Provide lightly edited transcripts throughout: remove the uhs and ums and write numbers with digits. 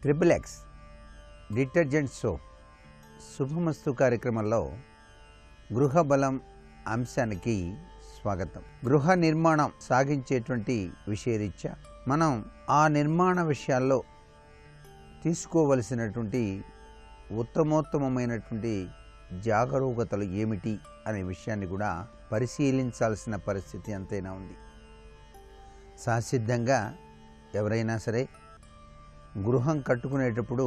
Triple X detergent soap శుభమస్తు కార్యక్రమంలో గృహ బలం అంశానికి స్వాగతం. గృహ నిర్మాణం సాగించేటువంటి విషయరీత్యా మనం ఆ నిర్మాణ విషయాల్లో తీసుకోవలసినటువంటి ఉత్తమోత్తమైనటువంటి జాగరూకతలు ఏమిటి అనే విషయాన్ని కూడా పరిశీలించాల్సిన పరిస్థితి ఎంతైనా ఉంది. సహసిద్ధంగా ఎవరైనా సరే గృహం కట్టుకునేటప్పుడు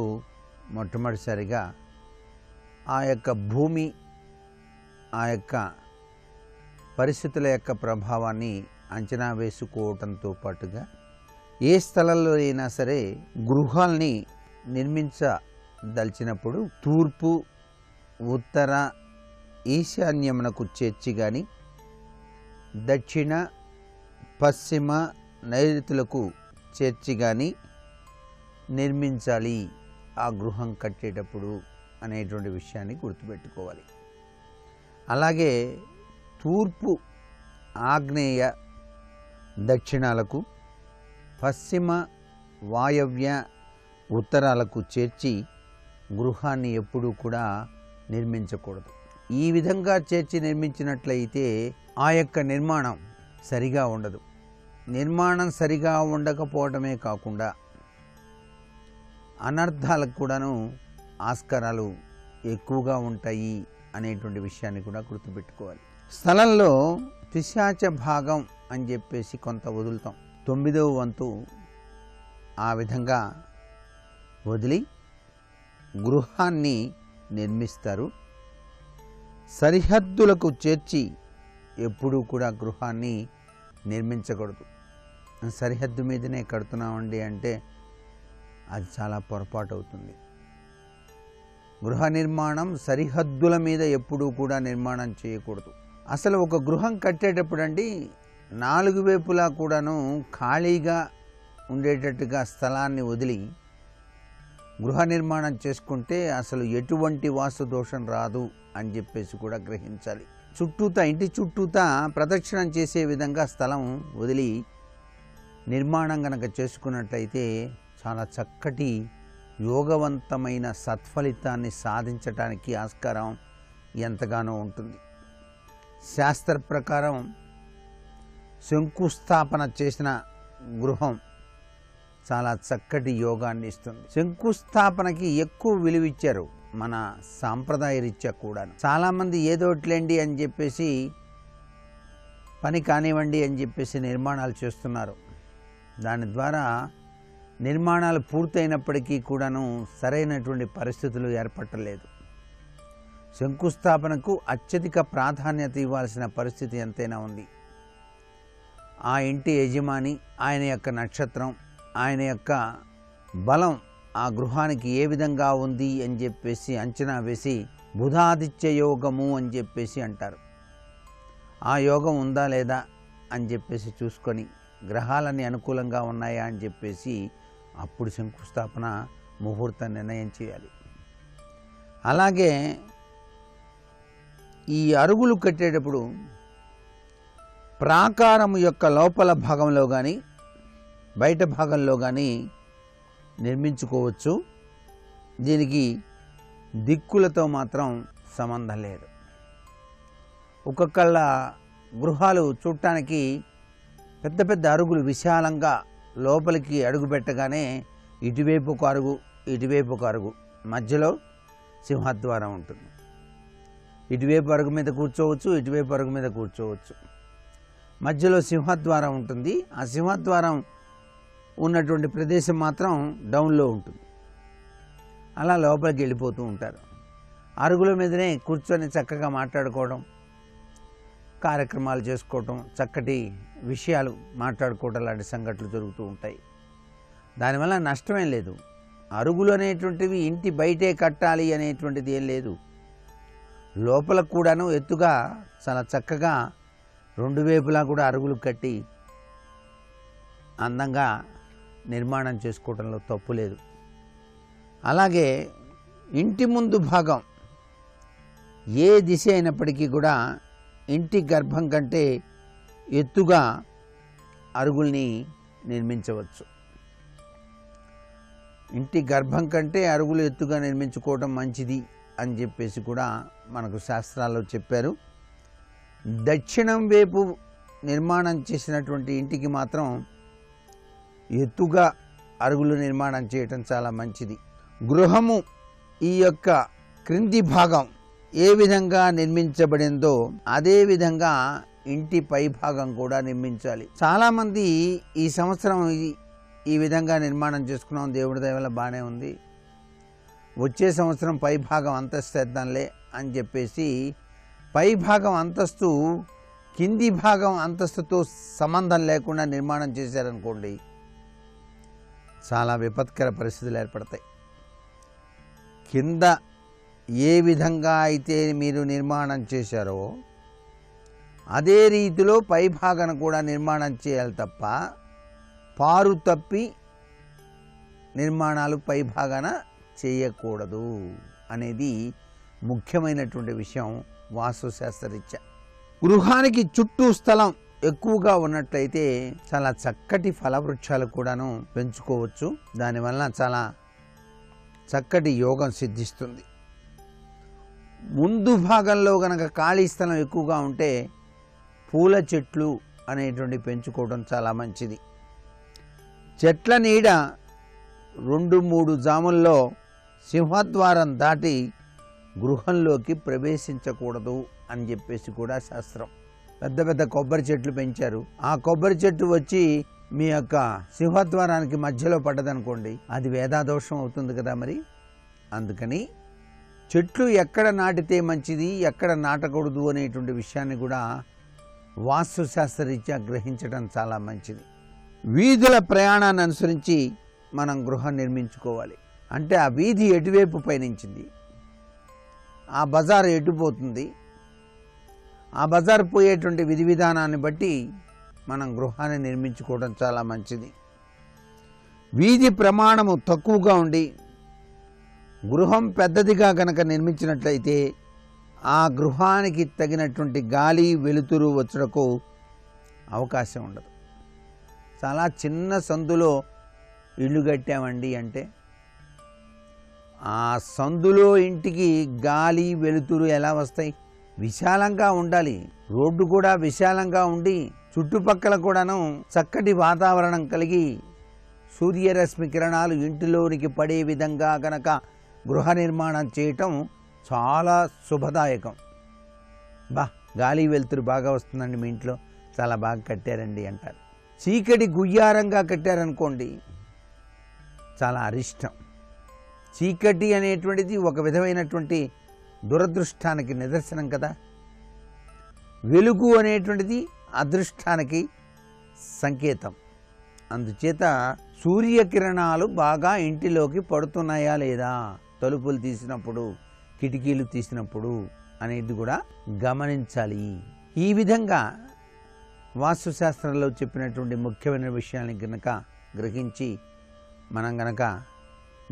మొట్టమొదటిసారిగా ఆ యొక్క భూమి, ఆ యొక్క పరిస్థితుల యొక్క ప్రభావాన్ని అంచనా వేసుకోవటంతో పాటుగా ఏ స్థలంలో అయినా సరే గృహాల్ని నిర్మించదలిచినప్పుడు తూర్పు, ఉత్తర, ఈశాన్యమునకు చేర్చి కానీ దక్షిణ, పశ్చిమ, నైరుతులకు చేర్చి కానీ నిర్మించాలి ఆ గృహం కట్టేటప్పుడు అనేటువంటి విషయాన్ని గుర్తుపెట్టుకోవాలి. అలాగే తూర్పు, ఆగ్నేయ, దక్షిణాలకు, పశ్చిమ, వాయవ్య, ఉత్తరాలకు చేర్చి గృహాన్ని ఎప్పుడూ కూడా నిర్మించకూడదు. ఈ విధంగా చేర్చి నిర్మించినట్లయితే ఆ యొక్క నిర్మాణం సరిగా ఉండదు. నిర్మాణం సరిగా ఉండకపోవడమే కాకుండా అనర్థాలకు కూడాను ఆస్కారాలు ఎక్కువగా ఉంటాయి అనేటువంటి విషయాన్ని కూడా గుర్తుపెట్టుకోవాలి. స్థలంలో పిశాచ భాగం అని చెప్పేసి కొంత వదులుతాం. 9వ వంతు ఆ విధంగా వదిలి గృహాన్ని నిర్మిస్తారు. సరిహద్దులకు చేర్చి ఎప్పుడూ కూడా గృహాన్ని నిర్మించకూడదు. సరిహద్దు మీదనే కడుతున్నామండి అంటే అది చాలా పొరపాటు అవుతుంది. గృహ నిర్మాణం సరిహద్దుల మీద ఎప్పుడూ కూడా నిర్మాణం చేయకూడదు. అసలు ఒక గృహం కట్టేటప్పుడు అండి 4 వైపులా కూడాను ఖాళీగా ఉండేటట్టుగా స్థలాన్ని వదిలి గృహ నిర్మాణం చేసుకుంటే అసలు ఎటువంటి వాస్తు దోషం రాదు అని చెప్పేసి కూడా గ్రహించాలి. ఇంటి చుట్టూతా ప్రదక్షిణం చేసే విధంగా స్థలం వదిలి నిర్మాణం కనుక చేసుకున్నట్లయితే చాలా చక్కటి యోగవంతమైన సత్ఫలితాన్ని సాధించడానికి ఆస్కారం ఎంతగానో ఉంటుంది. శాస్త్ర ప్రకారం శంకుస్థాపన చేసిన గృహం చాలా చక్కటి యోగాన్ని ఇస్తుంది. శంకుస్థాపనకి ఎక్కువ విలువిచ్చారు మన సాంప్రదాయ రీత్యా కూడా. చాలామంది ఏదోట్లేండి అని చెప్పేసి పని కానివ్వండి అని చెప్పేసి నిర్మాణాలు చేస్తున్నారు. దాని ద్వారా నిర్మాణాలు పూర్తయినప్పటికీ కూడాను సరైనటువంటి పరిస్థితులు ఏర్పడలేదు. శంకుస్థాపనకు అత్యధిక ప్రాధాన్యత ఇవ్వాల్సిన పరిస్థితి ఎంతైనా ఉంది. ఆ ఇంటి యజమాని, ఆయన యొక్క నక్షత్రం, ఆయన యొక్క బలం ఆ గృహానికి ఏ విధంగా ఉంది అని చెప్పేసి అంచనా వేసి బుధాదిత్య యోగము అని చెప్పేసి అంటారు. ఆ యోగం ఉందా లేదా అని చెప్పేసి చూసుకొని గ్రహాలన్నీ అనుకూలంగా ఉన్నాయా అని చెప్పేసి అప్పుడు శంకుస్థాపన ముహూర్తం నిర్ణయం చేయాలి. అలాగే ఈ అరుగులు కట్టేటప్పుడు ప్రాకారం యొక్క లోపల భాగంలో కానీ బయట భాగంలో కానీ నిర్మించుకోవచ్చు. దీనికి దిక్కులతో మాత్రం సంబంధం లేదు. ఒక్కొక్కళ్ళ గృహాలు చూడటానికి పెద్ద పెద్ద అరుగులు విశాలంగా లోపలికి అడుగు పెట్టగానే ఇటువైపు ఒక అరుగు, ఇటువైపు ఒక అరుగు, మధ్యలో సింహద్వారం ఉంటుంది. ఇటువైపు అరుగు మీద కూర్చోవచ్చు, ఇటువైపు అరుగు మీద కూర్చోవచ్చు. మధ్యలో సింహద్వారం ఉంటుంది. ఆ సింహద్వారం ఉన్నటువంటి ప్రదేశం మాత్రం డౌన్లో ఉంటుంది. అలా లోపలికి వెళ్ళిపోతూ ఉంటారు. అరుగుల మీదనే కూర్చొని చక్కగా మాట్లాడుకోవడం, కార్యక్రమాలు చేసుకోవటం, చక్కటి విషయాలు మాట్లాడుకోవడం లాంటి సంఘటనలు జరుగుతూ ఉంటాయి. దానివల్ల నష్టమేం లేదు. అరుగులు అనేటువంటివి ఇంటి బయటే కట్టాలి అనేటువంటిది ఏం లేదు. లోపల కూడాను ఎత్తుగా చాలా చక్కగా 2 వైపులా కూడా అరుగులు కట్టి అందంగా నిర్మాణం చేసుకోవడంలో తప్పు లేదు. అలాగే ఇంటి ముందు భాగం ఏ దిశ అయినప్పటికీ కూడా ఇంటి గర్భం కంటే ఎత్తుగా అరుగుల్ని నిర్మించవచ్చు. ఇంటి గర్భం కంటే అరుగులు ఎత్తుగా నిర్మించుకోవడం మంచిది అని చెప్పేసి కూడా మనకు శాస్త్రాల్లో చెప్పారు. దక్షిణం వైపు నిర్మాణం చేసినటువంటి ఇంటికి మాత్రం ఎత్తుగా అరుగులు నిర్మాణం చేయటం చాలా మంచిది. గృహము ఈ యొక్క క్రింది భాగం ఏ విధంగా నిర్మించబడిందో అదే విధంగా ఇంటి పై భాగం కూడా నిర్మించాలి. చాలామంది ఈ సంవత్సరం ఈ విధంగా నిర్మాణం చేసుకున్నాం, దేవుడి దయ వల్ల బాగానే ఉంది, వచ్చే సంవత్సరం పై భాగం అంతస్తు వేద్దాంలే అని చెప్పేసి పై భాగం అంతస్తు కింది భాగం అంతస్తుతో సంబంధం లేకుండా నిర్మాణం చేశారనుకోండి, చాలా విపత్కర పరిస్థితులు ఏర్పడతాయి. కింద ఏ విధంగా అయితే మీరు నిర్మాణం చేశారో అదే రీతిలో పై భాగాన్ని కూడా నిర్మాణం చేయాలి తప్ప పారు తప్పి నిర్మాణాలు పై భాగాన చేయకూడదు అనేది ముఖ్యమైనటువంటి విషయం వాస్తుశాస్త్రరీత్యా. గృహానికి చుట్టూ స్థలం ఎక్కువగా ఉన్నట్లయితే చాలా చక్కటి ఫలవృక్షాలు కూడాను పెంచుకోవచ్చు. దానివల్ల చాలా చక్కటి యోగం సిద్ధిస్తుంది. ముందు భాగంలో గనక ఖాళీ స్థలం ఎక్కువగా ఉంటే పూల చెట్లు అనేటువంటి పెంచుకోవడం చాలా మంచిది. చెట్ల నీడ 2-3 జాముల్లో సింహద్వారం దాటి గృహంలోకి ప్రవేశించకూడదు అని చెప్పేసి కూడా శాస్త్రం. పెద్ద పెద్ద కొబ్బరి చెట్లు పెంచారు, ఆ కొబ్బరి చెట్టు వచ్చి మీ యొక్క సింహద్వారానికి మధ్యలో పడ్డదనుకోండి, అది వేదాదోషం అవుతుంది కదా. మరి అందుకని చెట్లు ఎక్కడ నాటితే మంచిది, ఎక్కడ నాటకూడదు అనేటువంటి విషయాన్ని కూడా వాస్తుశాస్త్రరీత్యా గ్రహించడం చాలా మంచిది. వీధుల ప్రయాణాన్ని అనుసరించి మనం గృహం నిర్మించుకోవాలి. అంటే ఆ వీధి ఎటువైపు పయనించింది, ఆ బజార్ ఎటుపోతుంది, ఆ బజార్ పోయేటువంటి విధి విధానాన్ని బట్టి మనం గృహాన్ని నిర్మించుకోవడం చాలా మంచిది. వీధి ప్రమాణము తక్కువగా ఉండి గృహం పెద్దదిగా గనక నిర్మించినట్లయితే ఆ గృహానికి తగినటువంటి గాలి వెలుతురు వచ్చుటకు అవకాశం ఉండదు. చాలా చిన్న సందులో ఇల్లు కట్టామండి అంటే ఆ సందులో ఇంటికి గాలి వెలుతురు ఎలా వస్తాయి? విశాలంగా ఉండాలి. రోడ్డు కూడా విశాలంగా ఉండి చుట్టుపక్కల కూడాను చక్కటి వాతావరణం కలిగి సూర్యరశ్మి కిరణాలు ఇంటిలోనికి పడే విధంగా గనక గృహ నిర్మాణం చేయటం చాలా శుభదాయకం. గాలి వెలుతురు బాగా వస్తుందండి మీ ఇంట్లో, చాలా బాగా కట్టారండి అంటారు. చీకటి గుయ్యారంగా కట్టారనుకోండి, చాలా అరిష్టం. చీకటి అనేటువంటిది ఒక విధమైనటువంటి దురదృష్టానికి నిదర్శనం కదా. వెలుగు అనేటువంటిది అదృష్టానికి సంకేతం. అందుచేత సూర్యకిరణాలు బాగా ఇంటిలోకి పడుతున్నాయా లేదా, తలుపులు తీసినప్పుడు కిటికీలు తీసినప్పుడు అనేది కూడా గమనించాలి. ఈ విధంగా వాస్తుశాస్త్రంలో చెప్పినటువంటి ముఖ్యమైన విషయాన్ని గనక గ్రహించి మనం గనక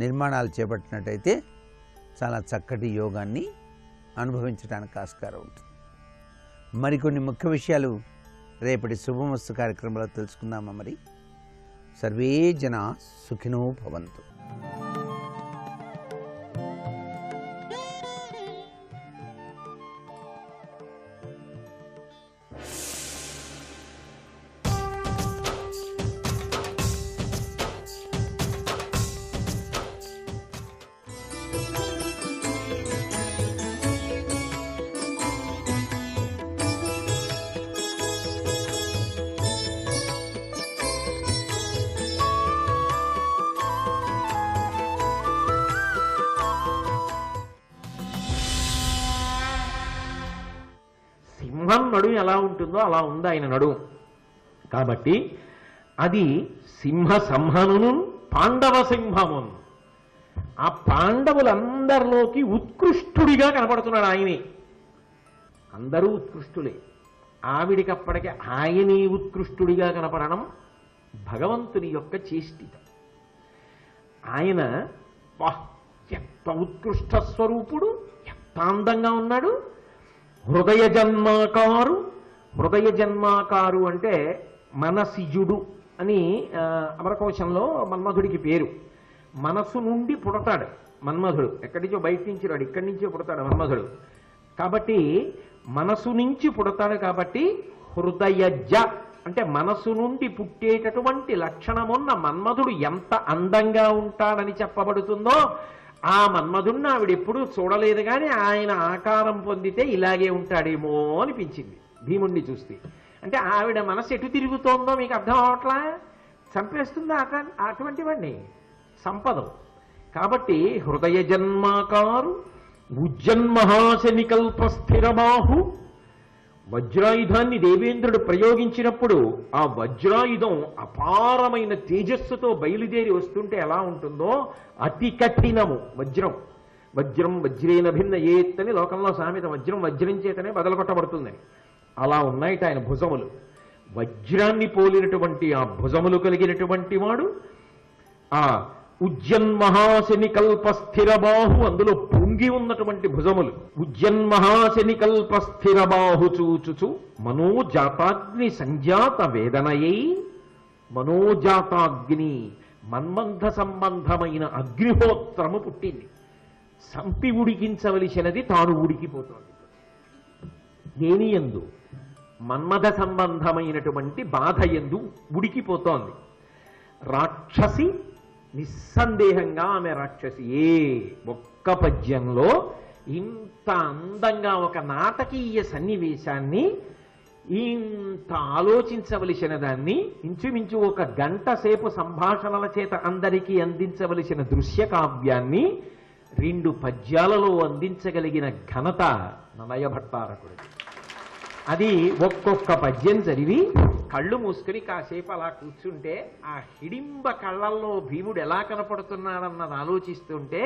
నిర్మాణాలు చేపట్టినట్టయితే చాలా చక్కటి యోగాన్ని అనుభవించడానికి ఆస్కారం ఉంటుంది. మరికొన్ని ముఖ్య విషయాలు రేపటి శుభమస్తు కార్యక్రమంలో తెలుసుకుందామా. మరి సర్వే జనా సుఖినో భవంతు. సింహం నడుము ఎలా ఉంటుందో అలా ఉంది ఆయన నడుము. కాబట్టి అది సింహ సంహనును పాండవ సింహమును. ఆ పాండవులందరిలోకి ఉత్కృష్టుడిగా కనపడుతున్నాడు ఆయనే. అందరూ ఉత్కృష్టులే, ఆవిడికప్పటికే ఆయనే ఉత్కృష్టుడిగా కనపడడం భగవంతుని యొక్క చేష్టిత. ఆయన ఎంత ఉత్కృష్ట స్వరూపుడు, ఎంత అందంగా ఉన్నాడు. హృదయ జన్మాకారు. హృదయ జన్మాకారు అంటే మనసిజుడు అని అమరకోశంలో మన్మధుడికి పేరు. మనసు నుండి పుడతాడు మన్మధుడు. ఎక్కడి నుంచో బయట నుంచి రాడు, ఇక్కడి నుంచే పుడతాడు మన్మధుడు. కాబట్టి మనసు నుంచి పుడతాడు కాబట్టి హృదయజ అంటే మనసు నుండి పుట్టేటటువంటి లక్షణమున్న మన్మధుడు ఎంత అందంగా ఉంటాడని చెప్పబడుతుందో ఆ మన్మధుడిని ఆవిడెప్పుడూ చూడలేదు, కానీ ఆయన ఆకారం పొందితే ఇలాగే ఉంటాడేమో అనిపించింది భీముణ్ణి చూస్తే. అంటే ఆవిడ మనసు ఎటు తిరుగుతోందో మీకు అర్థం అవట్లా, చంపేస్తుందా అటువంటి వాడిని సంపదం. కాబట్టి హృదయ జన్మాకారు ఉజ్జన్మహాశనికల్ప స్థిరబాహు. వజ్రాయుధాన్ని దేవేంద్రుడు ప్రయోగించినప్పుడు ఆ వజ్రాయుధం అపారమైన తేజస్సుతో బయలుదేరి వస్తుంటే ఎలా ఉంటుందో అతి కఠినము వజ్రం. వజ్రం వజ్రేన భిన్న ఏత్తని లోకంలో సామెత, వజ్రం వజ్రం చేతనే బదలగొట్టబడుతుందని. అలా ఉన్నాయిట ఆయన భుజములు. వజ్రాన్ని పోలినటువంటి ఆ భుజములు కలిగినటువంటి వాడు ఆ ఉజ్జన్మహాశనికల్ప స్థిరబాహు, అందులో పొంగి ఉన్నటువంటి భుజములు. ఉజ్జన్మహాశనికల్ప స్థిరబాహు చూచుచు మనోజాతాగ్ని సంజాత వేదనయై. మనోజాతాగ్ని మన్మంథ సంబంధమైన అగ్నిహోత్రము పుట్టింది. సంపి ఉడికించవలసినది తాను ఉడికిపోతోంది. దేని యందు? మన్మథ సంబంధమైనటువంటి బాధ యందు ఉడికిపోతోంది. రాక్షసి నిస్సందేహంగా ఆమె రాక్షసి. ఒక్క పద్యంలో ఇంత అందంగా ఒక నాటకీయ సన్నివేశాన్ని, ఇంత ఆలోచించవలసిన దాన్ని, ఇంచుమించు ఒక గంట సేపు సంభాషణల చేత అందరికీ అందించవలసిన దృశ్య కావ్యాన్ని 2 పద్యాలలో అందించగలిగిన ఘనత నన్నయ భట్టారకుడిది. అది ఒక్కొక్క పద్యం చదివి కళ్ళు మూసుకుని కాసేపు అలా కూర్చుంటే ఆ హిడింబ కళ్ళల్లో భీముడు ఎలా కనపడుతున్నాడన్నది ఆలోచిస్తుంటే,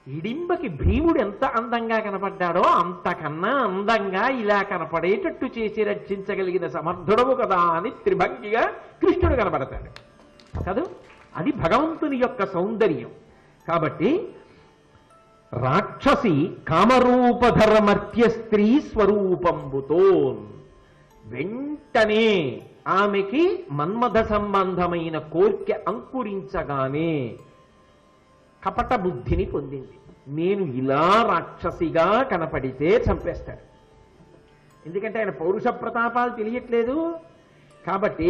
హిడింబకి భీముడు ఎంత అందంగా కనపడ్డాడో అంతకన్నా అందంగా ఇలా కనపడేటట్టు చేసి రక్షించగలిగిన సమర్థుడవు కదా అని త్రిభంగిగా కృష్ణుడు కనపడతాడు కదూ. అది భగవంతుని యొక్క సౌందర్యం. కాబట్టి రాక్షసి కామరూపధరమర్త్య స్త్రీ స్వరూపంబుతో వెంటనే ఆమెకి మన్మథ సంబంధమైన కోర్కె అంకురించగానే కపట బుద్ధిని పొందింది. నేను ఇలా రాక్షసిగా కనపడితే చంపేస్తాడు. ఎందుకంటే ఆయన పౌరుష ప్రతాపాలు తెలియట్లేదు. కాబట్టి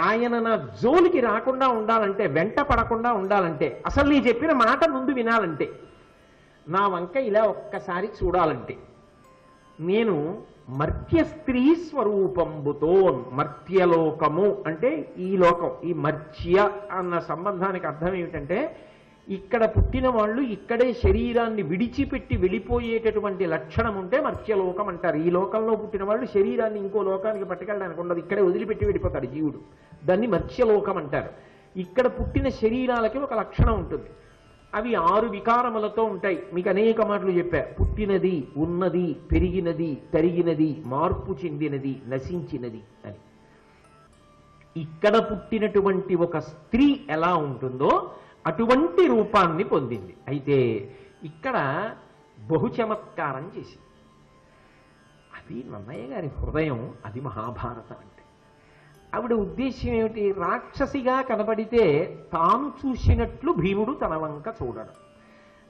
ఆయన నా జోలికి రాకుండా ఉండాలంటే, వెంట పడకుండా ఉండాలంటే, అసలు నీ చెప్పిన మాట ముందు వినాలంటే, నా వంక ఇలా ఒక్కసారి చూడాలంటే, నేను మర్త్య స్త్రీ స్వరూపంబుతో, మర్త్యలోకము అంటే ఈ లోకం, ఈ మర్త్య అన్న సంబంధానికి అర్థం ఏమిటంటే, ఇక్కడ పుట్టిన వాళ్ళు ఇక్కడే శరీరాన్ని విడిచిపెట్టి వెళ్ళిపోయేటటువంటి లక్షణం ఉంటే మర్త్యలోకం అంటారు. ఈ లోకంలో పుట్టిన వాళ్ళు శరీరాన్ని ఇంకో లోకానికి పట్టుకెళ్ళడానికి ఉండదు, ఇక్కడే వదిలిపెట్టి వెళ్ళిపోతాడు జీవుడు. దాన్ని మర్త్యలోకం అంటారు. ఇక్కడ పుట్టిన శరీరాలకి ఒక లక్షణం ఉంటుంది. అవి 6 వికారములతో ఉంటాయి. మీకు అనేక మాటలు చెప్పా. పుట్టినది, ఉన్నది, పెరిగినది, తరిగినది, మార్పు చెందినది, నశించినది అని. ఇక్కడ పుట్టినటువంటి ఒక స్త్రీ ఎలా ఉంటుందో అటువంటి రూపాన్ని పొందింది. అయితే ఇక్కడ బహుచమత్కారం చేసింది. అది నన్నయ్య గారి హృదయం, అది మహాభారతం అంటే. ఆవిడ ఉద్దేశ్యం ఏమిటి? రాక్షసిగా కనబడితే తాను చూసినట్లు భీముడు తన వంక చూడడం.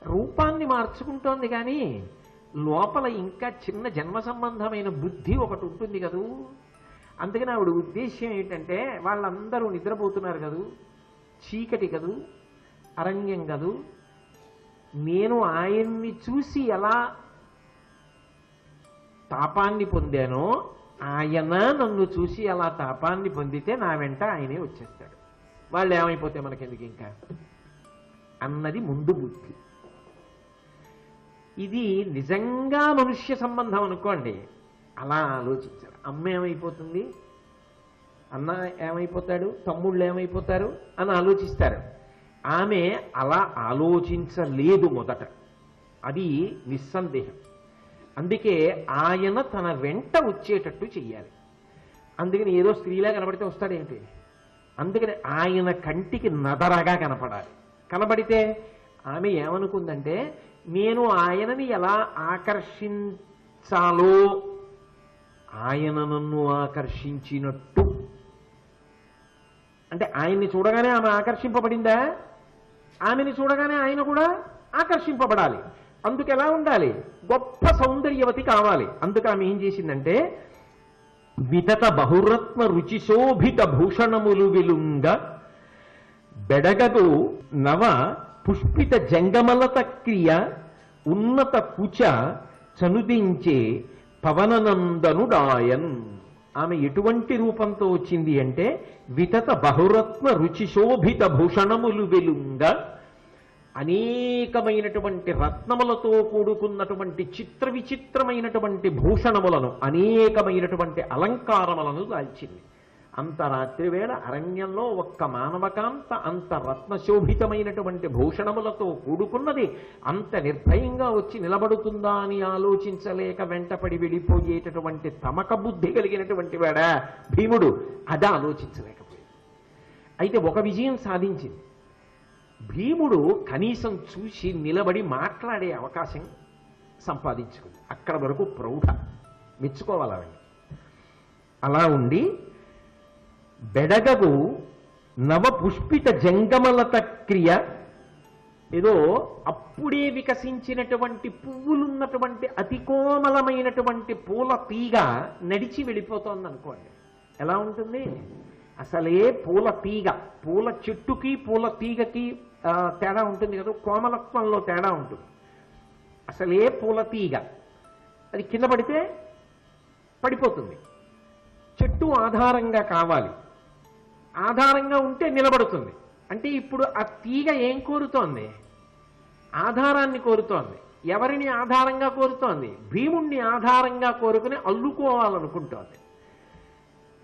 రూపాన్ని మార్చుకుంటోంది కానీ లోపల ఇంకా చిన్న జన్మ సంబంధమైన బుద్ధి ఒకటి ఉంటుంది కదూ. అందుకని ఆవిడ ఉద్దేశ్యం ఏంటంటే, వాళ్ళందరూ నిద్రపోతున్నారు కదూ, చీకటి కదూ, అరణ్యం కదూ, నేను ఆయన్ని చూసి ఎలా తాపాన్ని పొందానో ఆయన నన్ను చూసి అలా తాపాన్ని పొందితే నా వెంట ఆయనే వచ్చేస్తాడు. వాళ్ళు ఏమైపోతే మనకెందుకు ఇంకా అన్నది ముందు బుద్ధి. ఇది నిజంగా మనుష్య సంబంధం అనుకోండి, అలా ఆలోచించారు. అమ్మ ఏమైపోతుంది, అన్న ఏమైపోతాడు, తమ్ముళ్ళు ఏమైపోతారు అని ఆలోచిస్తారు. ఆమె అలా ఆలోచించలేదు మొదట, అది నిస్సందేహం. అందుకే ఆయన తన వెంట వచ్చేటట్టు చెయ్యాలి. అందుకని ఏదో స్త్రీలా కనబడితే వస్తాడేంటి? అందుకని ఆయన కంటికి నదరగా కనపడాలి. కనబడితే ఆమె ఏమనుకుందంటే, నేను ఆయనని ఎలా ఆకర్షించాలో ఆయన నన్ను ఆకర్షించినట్టు. అంటే ఆయన్ని చూడగానే ఆమె ఆకర్షింపబడిందా? ఆమెని చూడగానే ఆయన కూడా ఆకర్షింపబడాలి. అందుకు ఎలా ఉండాలి? గొప్ప సౌందర్యవతి కావాలి. అందుకు ఆమె ఏం చేసిందంటే, వితత బహురత్న రుచిశోభిత భూషణములు విలుంగ బెడగదు నవ పుష్పిత జంగమలత క్రియ ఉన్నత కుచ చనుదించే పవననందనుడాయన్. ఆమె ఎటువంటి రూపంతో వచ్చింది అంటే, వితత బహురత్న రుచిశోభిత భూషణములు వెలుంగ, అనేకమైనటువంటి రత్నములతో కూడుకున్నటువంటి చిత్ర విచిత్రమైనటువంటి భూషణములను, అనేకమైనటువంటి అలంకారములను దాల్చింది. అంత రాత్రివేళ అరణ్యంలో ఒక్క మానవకాంత అంత రత్నశోభితమైనటువంటి భూషణములతో కూడుకున్నది అంత నిర్భయంగా వచ్చి నిలబడుతుందా అని ఆలోచించలేక వెంటపడి వెళ్ళిపోయేటటువంటి తమక బుద్ధి కలిగినటువంటి వాడ భీముడు. అది ఆలోచించలేకపోయాడు. అయితే ఒక విజయం సాధించింది. భీముడు కనీసం చూసి నిలబడి మాట్లాడే అవకాశం సంపాదించుకుంది. అక్కడ వరకు ప్రౌఢ మెచ్చుకోవాలి. అలా ఉండి బెడగగు నవ పుష్పిత జంగమలత క్రియ, ఏదో అప్పుడే వికసించినటువంటి పువ్వులున్నటువంటి అతి కోమలమైనటువంటి పూల తీగ నడిచి వెళ్ళిపోతోంది అనుకోండి. ఎలా ఉంటుంది? అసలే పూల తీగ, పూల చెట్టుకి పూల తీగకి తేడా ఉంటుంది కదా, కోమలత్వంలో తేడా ఉంటుంది. అసలే పూల తీగ అది కింద పడితే పడిపోతుంది. చెట్టు ఆధారంగా కావాలి, ఆధారంగా ఉంటే నిలబడుతుంది. అంటే ఇప్పుడు ఆ తీగ ఏం కోరుతోంది? ఆధారాన్ని కోరుతోంది. ఎవరిని ఆధారంగా కోరుతోంది? భీముణ్ణి ఆధారంగా కోరుకుని అల్లుకోవాలనుకుంటోంది.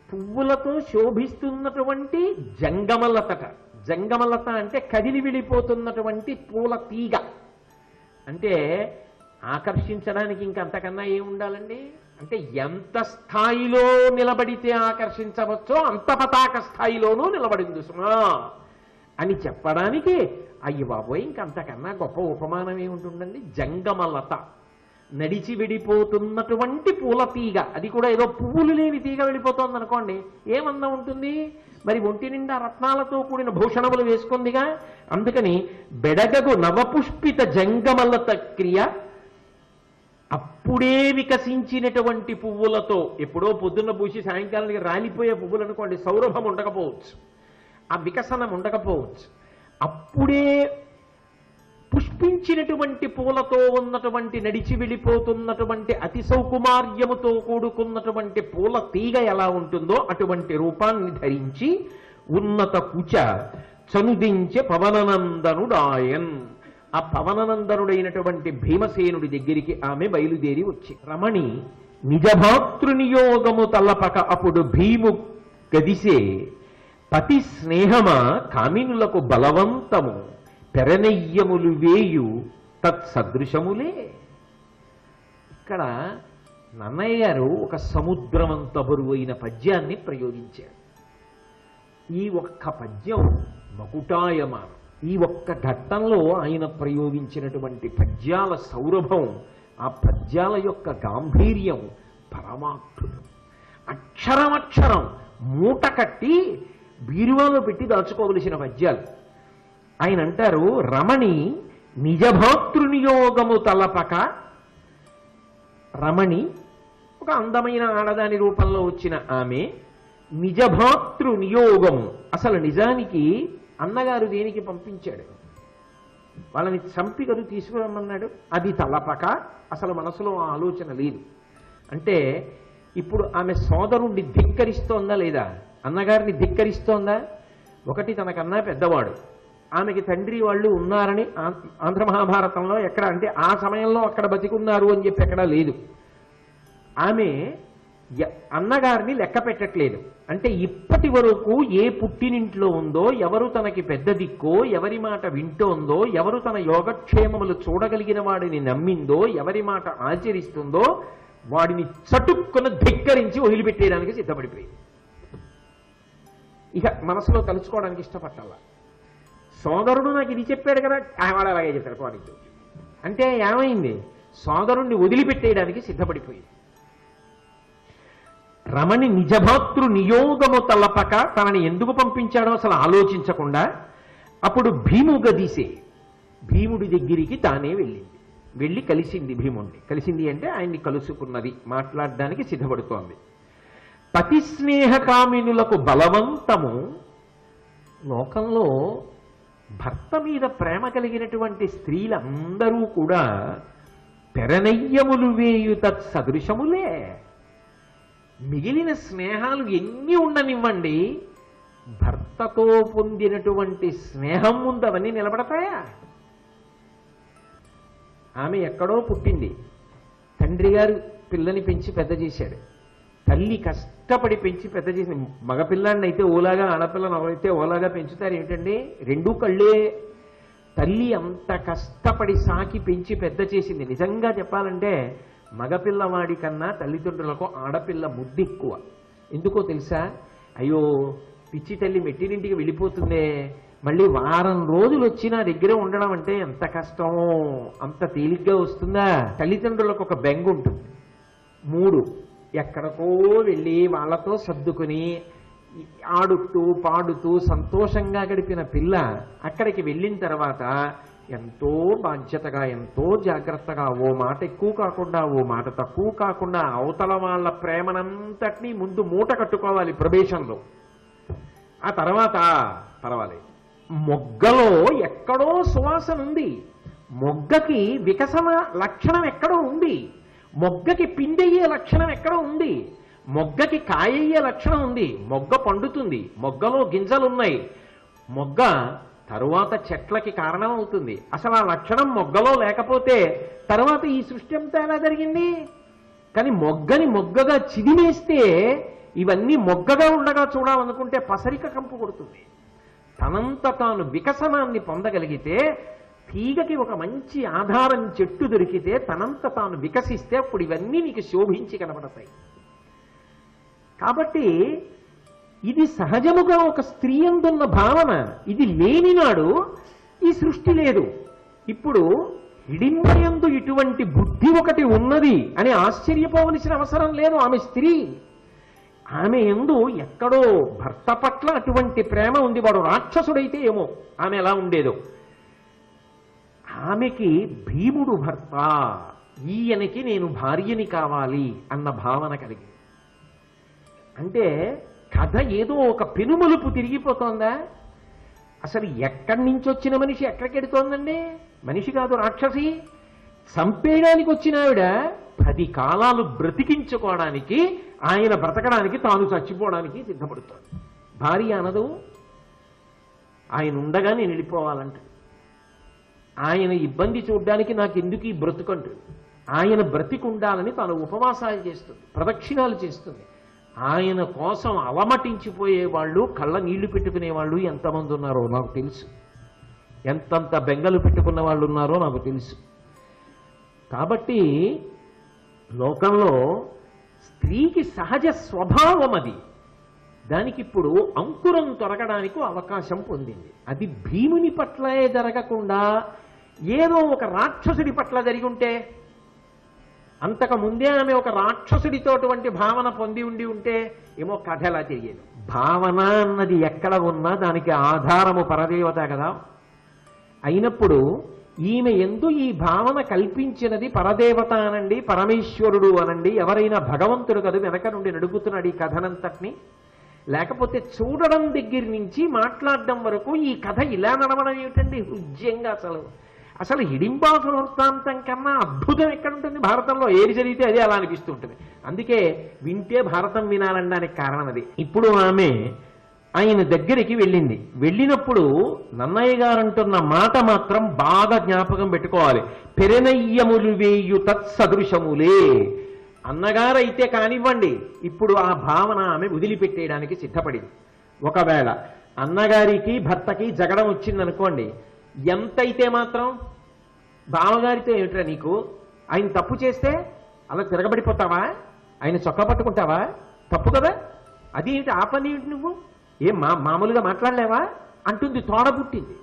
పువ్వులతో శోభిస్తున్నటువంటి జంగమలతట. జంగమలత అంటే కదిలి విడిపోతున్నటువంటి పూల తీగ. అంటే ఆకర్షించడానికి ఇంకంతకన్నా ఏం ఉండాలండి? అంటే ఎంత స్థాయిలో నిలబడితే ఆకర్షించవచ్చో అంత పతాక స్థాయిలోనూ నిలబడింది సుమా అని చెప్పడానికి, అయ్యి బాబోయ్ ఇంకంతకన్నా గొప్ప ఉపమానం ఏముంటుందండి? జంగమలత, నడిచి విడిపోతున్నటువంటి పూల తీగ. అది కూడా ఏదో పువ్వులు లేని తీగ వెళ్ళిపోతుంది అనుకోండి, ఏమన్నా ఉంటుంది? మరి ఒంటి నిండా రత్నాలతో కూడిన భూషణములు వేసుకుందిగా. అందుకని బెడగగు నవపుష్పిత జంగమలత క్రియ, అప్పుడే వికసించినటువంటి పువ్వులతో, ఎప్పుడో పొద్దున్న పూసి సాయంకాలానికి రాలిపోయే పువ్వులు అనుకోండి, సౌరభం ఉండకపోవచ్చు, ఆ వికసనం ఉండకపోవచ్చు. అప్పుడే పుష్పించినటువంటి పూలతో ఉన్నటువంటి, నడిచి వెళ్ళిపోతున్నటువంటి అతి సౌకుమార్యముతో కూడుకున్నటువంటి పూల తీగ ఎలా ఉంటుందో అటువంటి రూపాన్ని ధరించి ఉన్నత కుచ చనుదించే పవననందనుడాయన్. ఆ పవననందనుడైనటువంటి భీమసేనుడి దగ్గరికి ఆమె బయలుదేరి వచ్చి, రమణి నిజభాతృనియోగము తలపక అప్పుడు భీము గదిసే పతి స్నేహమా కామినులకు బలవంతము పెరనెయ్యములు వేయు తత్సదృశములే. ఇక్కడ నన్నయ్య గారు ఒక సముద్రమంత బరువైన పద్యాన్ని ప్రయోగించారు. ఈ ఒక్క పద్యం మకుటాయమానం. ఈ ఒక్క ఘట్టంలో ఆయన ప్రయోగించినటువంటి పద్యాల సౌరభం, ఆ పద్యాల యొక్క గాంభీర్యం పరమాత్ముడు. అక్షరమక్షరం మూట కట్టి బీరువాలో పెట్టి దాచుకోవలసిన పద్యాలు. ఆయన అంటారు, రమణి నిజభాతృనియోగము తలపక. రమణి ఒక అందమైన ఆడదాని రూపంలో వచ్చిన ఆమె నిజభాతృ నియోగము. అసలు నిజానికి అన్నగారు దేనికి పంపించాడు? వాళ్ళని చంపి కదు తీసుకురమ్మన్నాడు. అది తలపక, అసలు మనసులో ఆ ఆలోచన లేదు. అంటే ఇప్పుడు ఆమె సోదరుణ్ణి ధిక్కరిస్తోందా లేదా? అన్నగారిని ధిక్కరిస్తోందా? ఒకటి, తనకన్నా పెద్దవాడు, ఆమెకి తండ్రి వాళ్ళు ఉన్నారని ఆంధ్ర మహాభారతంలో ఎక్కడ, అంటే ఆ సమయంలో అక్కడ బతికున్నారు అని చెప్పి ఎక్కడా లేదు. ఆమె అన్నగారిని లెక్క పెట్టట్లేదు. అంటే ఇప్పటి వరకు ఏ పుట్టినింట్లో ఉందో, ఎవరు తనకి పెద్ద దిక్కో, ఎవరి మాట వింటోందో, ఎవరు తన యోగక్షేమములు చూడగలిగిన వాడిని నమ్మిందో, ఎవరి మాట ఆచరిస్తుందో వాడిని చటుక్కున ధిక్కరించి వదిలిపెట్టేయడానికి సిద్ధపడిపోయింది. ఇక మనసులో తలుచుకోవడానికి ఇష్టపట్టాల. సోదరుడు నాకు ఇది చెప్పాడు కదా, వాడు అలాగే చెప్పాడు కోరిక అంటే ఏమైంది? సోదరుణ్ణి వదిలిపెట్టేయడానికి సిద్ధపడిపోయింది. రమణి నిజభాతృ నియోగము తలపక, తనని ఎందుకు పంపించాడో అసలు ఆలోచించకుండా అప్పుడు భీము గదిసే భీముడి దగ్గరికి తానే వెళ్ళింది. వెళ్ళి కలిసింది భీముడిని. కలిసింది అంటే ఆయన్ని కలుసుకున్నది, మాట్లాడడానికి సిద్ధపడుతోంది. పతి స్నేహకామినులకు బలవంతము. లోకంలో భర్త మీద ప్రేమ కలిగినటువంటి స్త్రీలందరూ కూడా పెరనయ్యములు వేయు తత్సదృశములే. మిగిలిన స్నేహాలు ఎన్ని ఉండనివ్వండి, భర్తతో పొందినటువంటి స్నేహం ముందు అవన్నీ నిలబడతాయా? ఆమె ఎక్కడో పుట్టింది, తండ్రి గారు పిల్లని పెంచి పెద్ద చేశాడు, తల్లి కష్టపడి పెంచి పెద్ద చేసి, మగపిల్లాన్ని అయితే ఓలాగా ఆడపిల్లని ఎవరైతే ఓలాగా పెంచుతారు ఏమిటండి? రెండూ కళ్ళే. తల్లి అంత కష్టపడి సాకి పెంచి పెద్ద చేసింది. నిజంగా చెప్పాలంటే మగపిల్లవాడి కన్నా తల్లిదండ్రులకు ఆడపిల్ల ముద్దు ఎక్కువ. ఎందుకో తెలుసా? అయ్యో పిచ్చి తల్లి మెట్టినింటికి వెళ్ళిపోతుందే, మళ్ళీ వారం రోజులు వచ్చి నా దగ్గరే ఉండడం అంటే ఎంత కష్టమో, అంత తేలిగ్గా వస్తుందా? తల్లిదండ్రులకు ఒక బెంగ ఉంటుంది. 3 ఎక్కడికో వెళ్ళి వాళ్ళతో సర్దుకుని ఆడుతూ పాడుతూ సంతోషంగా గడిపిన పిల్ల అక్కడికి వెళ్ళిన తర్వాత ఎంతో బాధ్యతగా, ఎంతో జాగ్రత్తగా, ఓ మాట ఎక్కువ కాకుండా ఓ మాట తక్కువ కాకుండా అవతల వాళ్ళ ప్రేమనంతటినీ ముందు మూట కట్టుకోవాలి ప్రవేశంలో. ఆ తర్వాత పర్వాలేదు. మొగ్గలో ఎక్కడో సువాసన ఉంది, మొగ్గకి వికసన లక్షణం ఎక్కడో ఉంది, మొగ్గకి పిండయ్యే లక్షణం ఎక్కడో ఉంది, మొగ్గకి కాయయ్యే లక్షణం ఉంది, మొగ్గ పండుతుంది, మొగ్గలో గింజలున్నాయి, మొగ్గ తరువాత చెట్లకి కారణం అవుతుంది. అసలు ఆ లక్షణం మొగ్గలో లేకపోతే తర్వాత ఈ సృష్టి అంతా ఎలా జరిగింది? కానీ మొగ్గని మొగ్గగా చిదిమేస్తే ఇవన్నీ మొగ్గగా ఉండగా చూడాలనుకుంటే పసరిక కంపు కొడుతుంది. తనంత తాను వికసనాన్ని పొందగలిగితే, తీగకి ఒక మంచి ఆధారం చెట్టు దొరికితే తనంత తాను వికసిస్తే అప్పుడు ఇవన్నీ నీకు శోభించి కనబడతాయి. కాబట్టి ఇది సహజముగా ఒక స్త్రీ అందున్న భావన. ఇది లేనినాడు ఈ సృష్టి లేదు. ఇప్పుడు హిడింబయందు ఇటువంటి బుద్ధి ఒకటి ఉన్నది అని ఆశ్చర్యపోవలసిన అవసరం లేదు. ఆమె స్త్రీ, ఆమె యందు ఎక్కడో భర్త పట్ల అటువంటి ప్రేమ ఉంది. వాడు రాక్షసుడైతే ఏమో ఆమె ఎలా ఉండేదో. ఆమెకి భీముడు భర్త, ఈయనకి నేను భార్యని కావాలి అన్న భావన కలిగి. అంటే కథ ఏదో ఒక పెనుమలుపు తిరిగిపోతోందా? అసలు ఎక్కడి నుంచి వచ్చిన మనిషి ఎక్కడికి ఎడుతోందండి? మనిషి కాదు, రాక్షసి. చంపేయడానికి వచ్చిన ఆవిడ 10 కాలాలు బ్రతికించుకోవడానికి, ఆయన బ్రతకడానికి, తాను చచ్చిపోవడానికి సిద్ధపడుతోంది. భార్య అనదు, ఆయన ఉండగా నేను వెళ్ళిపోవాలంట. ఆయన ఇబ్బంది చూడ్డానికి నాకు ఎందుకు ఈ బ్రతుకంటుంది. ఆయన బ్రతికుండాలని తాను ఉపవాసాలు చేస్తుంది, ప్రదక్షిణాలు చేస్తుంది. ఆయన కోసం అలమటించిపోయే వాళ్ళు, కళ్ళ నీళ్లు పెట్టుకునే వాళ్ళు ఎంతమంది ఉన్నారో నాకు తెలుసు. ఎంతంత బెంగలు పెట్టుకున్న వాళ్ళు ఉన్నారో నాకు తెలుసు. కాబట్టి లోకంలో స్త్రీకి సహజ స్వభావం అది. దానికి ఇప్పుడు అంకురం తొలగడానికి అవకాశం పొందింది. అది భీముని పట్లే జరగకుండా ఏదో ఒక రాక్షసుడి పట్ల జరిగి ఉంటే, అంతకు ముందే ఆమె ఒక రాక్షసుడితోటువంటి భావన పొంది ఉంటే ఏమో కథ ఎలా తిరిగేది. భావన అన్నది ఎక్కడ ఉన్నా దానికి ఆధారము పరదేవత కదా. అయినప్పుడు ఈమె ఎందు ఈ భావన కల్పించినది పరదేవత అనండి, పరమేశ్వరుడు అనండి, ఎవరైనా భగవంతుడు కదా వెనక నుండి నడుపుతున్నాడు ఈ కథనంతటిని. లేకపోతే చూడడం దగ్గర నుంచి మాట్లాడడం వరకు ఈ కథ ఇలా నడవడం ఏమిటండి హృజ్యంగా? అసలు హిడింబాసు వృత్తాంతం కన్నా అద్భుతం ఎక్కడుంటుంది భారతంలో? ఏది జరిగితే అదే అలా అనిపిస్తూ ఉంటుంది. అందుకే వింటే భారతం వినాలనడానికి కారణం అది. ఇప్పుడు ఆమె ఆయన దగ్గరికి వెళ్ళింది. వెళ్ళినప్పుడు నన్నయ్య గారు అంటున్న మాట మాత్రం బాగా జ్ఞాపకం పెట్టుకోవాలి. పెరనయ్యములు వేయు తత్సదృశములే. అన్నగారైతే కానివ్వండి, ఇప్పుడు ఆ భావన ఆమె వదిలిపెట్టేయడానికి సిద్ధపడింది. ఒకవేళ అన్నగారికి భర్తకి జగడం వచ్చిందనుకోండి, ఎంతైతే మాత్రం బావగారితో ఏమిట్రా నీకు, ఆయన తప్పు చేస్తే అలా తిరగబడిపోతావా? ఆయన చొక్కా పట్టుకుంటావా? తప్పు కదా అది. ఏంటి ఆ పని ఏమిటి నువ్వు? ఏం మామూలుగా మాట్లాడలేవా అంటుంది. తోడబుట్టింది.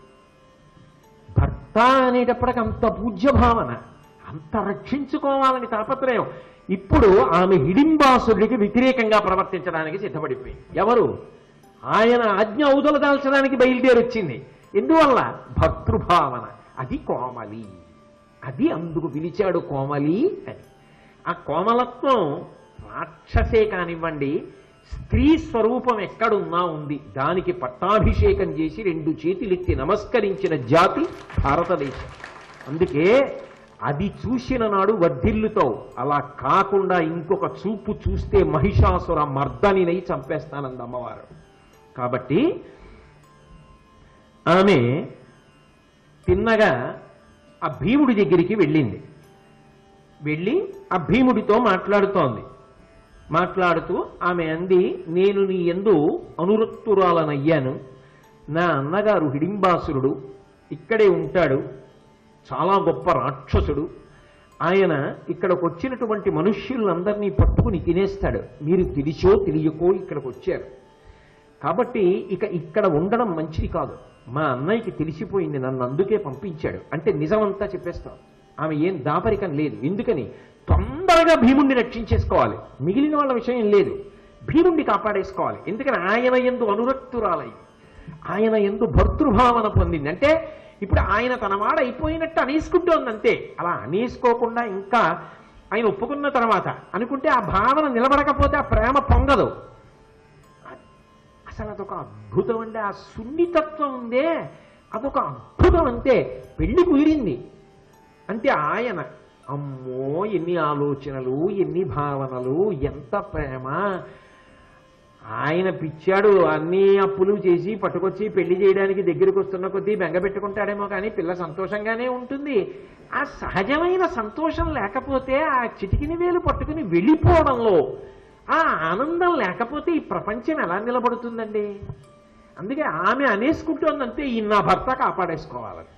భర్త అనేటప్పటికి అంత పూజ్య భావన, అంత రక్షించుకోవాలని తాపత్రయం. ఇప్పుడు ఆమె హిడింబాసుడికి వ్యతిరేకంగా ప్రవర్తించడానికి సిద్ధపడిపోయింది. ఎవరు? ఆయన ఆజ్ఞ ఔదల దాల్చడానికి బయలుదేరొచ్చింది. ఎందువల్ల? భర్తృభావన. అది కోమలి. అది అందుకు పిలిచాడు కోమలి అని. ఆ కోమలత్వం రాక్షసే కానివ్వండి, స్త్రీ స్వరూపం ఎక్కడున్నా ఉంది. దానికి పట్టాభిషేకం చేసి 2 చేతులెత్తి నమస్కరించిన జాతి భారతదేశం. అందుకే అది చూసిన నాడు వర్ధిల్లుతావు. అలా కాకుండా ఇంకొక చూపు చూస్తే మహిషాసుర మర్దనినై చంపేస్తానంది అమ్మవారు. కాబట్టి ఆమె తిన్నగా ఆ భీముడి దగ్గరికి వెళ్ళింది. వెళ్ళి ఆ భీముడితో మాట్లాడుతోంది. మాట్లాడుతూ ఆమె అంది, నేను నీ యందు అనురక్తురాలనయ్యాను. నా అన్నగారు హిడింబాసురుడు ఇక్కడే ఉంటాడు, చాలా గొప్ప రాక్షసుడు. ఆయన ఇక్కడికి వచ్చినటువంటి మనుష్యులందరినీ పట్టుకుని తినేస్తాడు. మీరు తెలిసో తెలియకో ఇక్కడికి వచ్చారు కాబట్టి ఇక ఇక్కడ ఉండడం మంచిది కాదు. మా అన్నయ్యకి తెలిసిపోయింది, నన్ను అందుకే పంపించాడు అంటే నిజమంతా చెప్పేస్తాం. ఆమె ఏం దాపరికం లేదు. ఎందుకని? తొందరగా భీముణ్ణి రక్షించేసుకోవాలి, మిగిలిన వాళ్ళ విషయం లేదు. భీముణ్ణి కాపాడేసుకోవాలి. ఎందుకని? ఆయన యందు అనురక్తురాలై, ఆయన యందు భర్తృభావన పొందింది. అంటే ఇప్పుడు ఆయన తన వాడ అయిపోయినట్టు అనేసుకుంటోంది అంతే. అలా అనేసుకోకుండా ఇంకా ఆయన ఒప్పుకున్న తర్వాత అనుకుంటే ఆ భావన నిలబడకపోతే ఆ ప్రేమ పొంగదు. అసలు అదొక అద్భుతం అండి. ఆ సున్నితత్వం ఉందే అదొక అద్భుతం. అంతే పెళ్లి కుదిరింది అంటే ఆయన అమ్మో ఎన్ని ఆలోచనలు, ఎన్ని భావనలు, ఎంత ప్రేమ. ఆయన పిచ్చాడు, అన్ని అప్పులు చేసి పట్టుకొచ్చి పెళ్లి చేయడానికి దగ్గరికి వస్తున్న కొద్దీ బెంగ పెట్టుకుంటాడేమో కానీ పిల్ల సంతోషంగానే ఉంటుంది. ఆ సహజమైన సంతోషం లేకపోతే, ఆ చిటికిన వేలు పట్టుకుని వెళ్ళిపోవడంలో ఆ ఆనందం లేకపోతే ఈ ప్రపంచం ఎలా నిలబడుతుందండి? అందుకే ఆమె అనేసుకుంటోందంటే ఈ నా భర్త కాపాడేసుకోవాలని.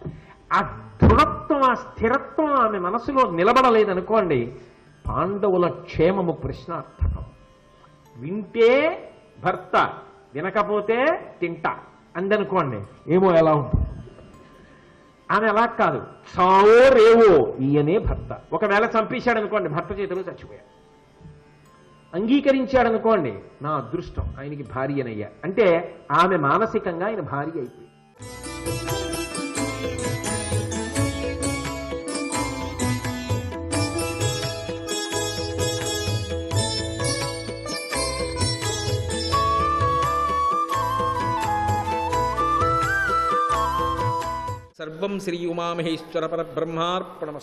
ఆ దృఢత్వం, ఆ స్థిరత్వం ఆమె మనసులో నిలబడలేదనుకోండి, పాండవుల క్షేమము ప్రశ్నార్థకం. వింటే భర్త, వినకపోతే తింటా అందనుకోండి, ఏమో ఎలా ఉంటుంది. ఆమె అలా కాదు, చావో రేవో ఈయనే భర్త. ఒకవేళ చంపేశాడనుకోండి, భర్త చేతిలో చచ్చిపోయాడు. అంగీకరించాడనుకోండి, నా అదృష్టం, ఆయనకి భార్యనయ్యా అంటే ఆమె మానసికంగా ఆయన భార్య అయిపోయింది. సర్వం శ్రీ ఉమామహేశ్వర పరబ్రహ్మార్పణమస్తు.